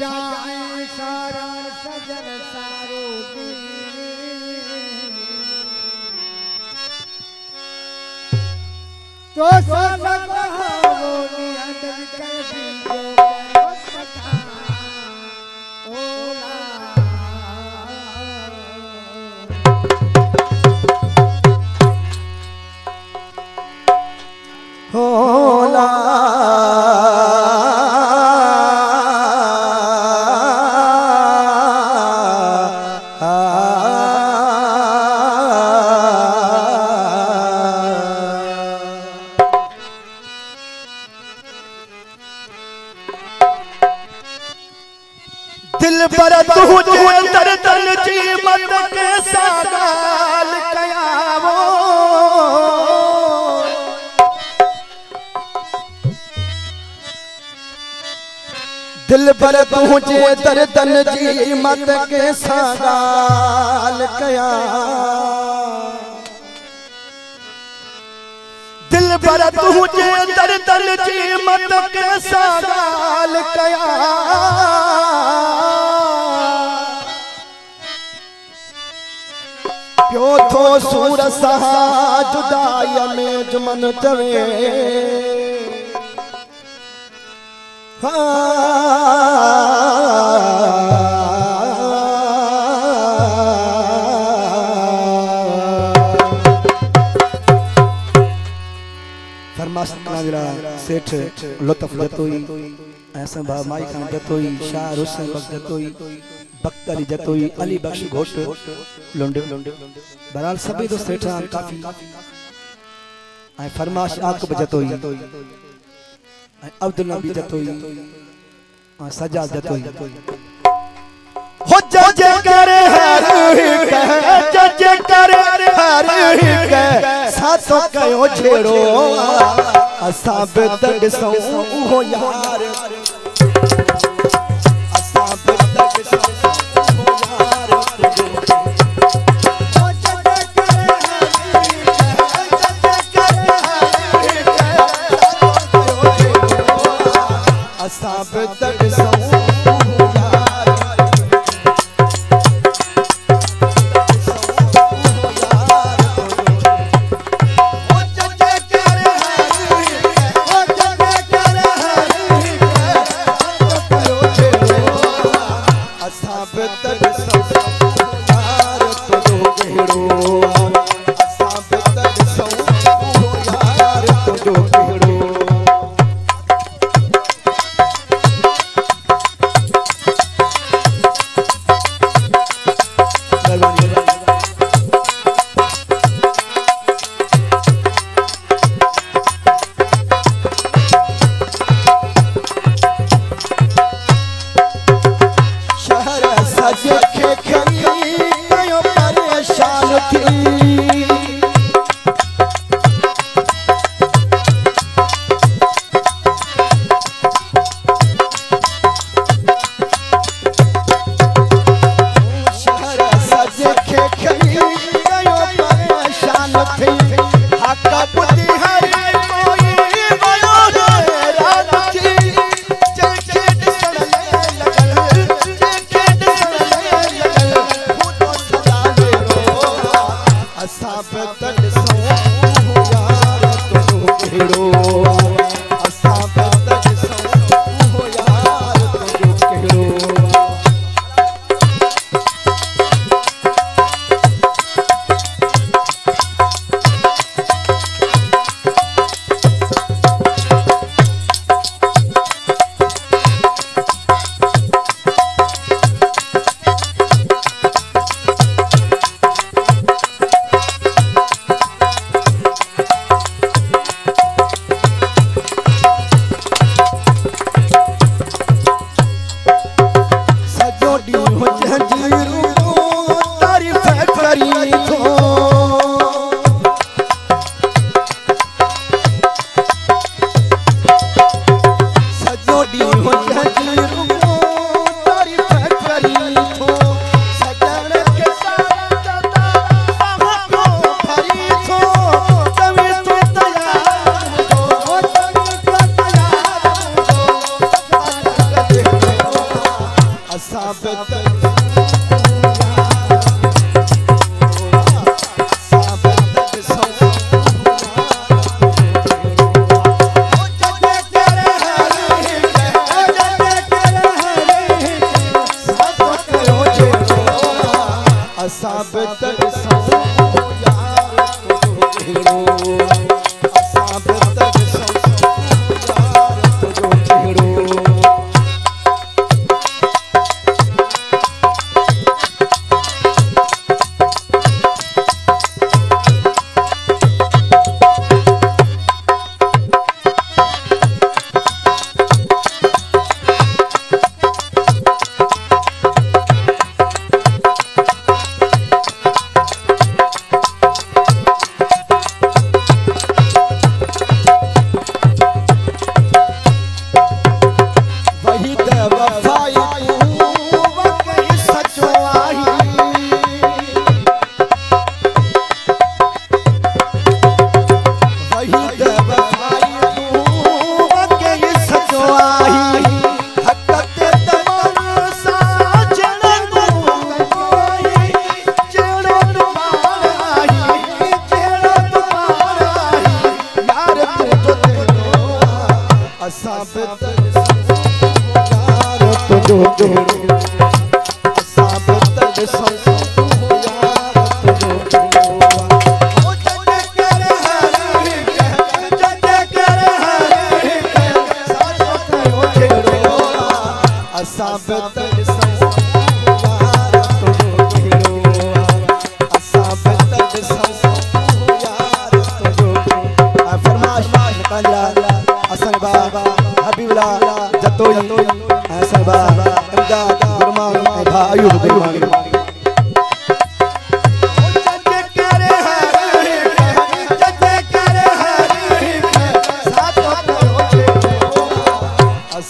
सजाए सारा सजन सारो तो सब कहो नियत कर दीजो होला दिल पर तुझे दर तन जी मत के सागाल कयावो दिल पर तुझे दर तन जी मत के सागाल कया दिल पर तुझे दर तन जी मत के सागाल कया प्यो थो सूर सहा जुदाई में जुमन चवे फरमाश सेठ लुत्फ जतोई ऐसा भा माई खान जतोई शाह हुसैन बख्श जतोई बख्तरी जतोई अली बख्श घोट लोंडे बहरहाल सभी तो सेठ काफी आई फरमाश आकब जतोई अब्दुल नबी जतोई सजाद जतोई हो जज करे हर जज करे हर साथो कयो छेड़ो असा बेद सौ हो यार असा बेद सौ हो यार असा बेद सौ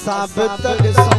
साबित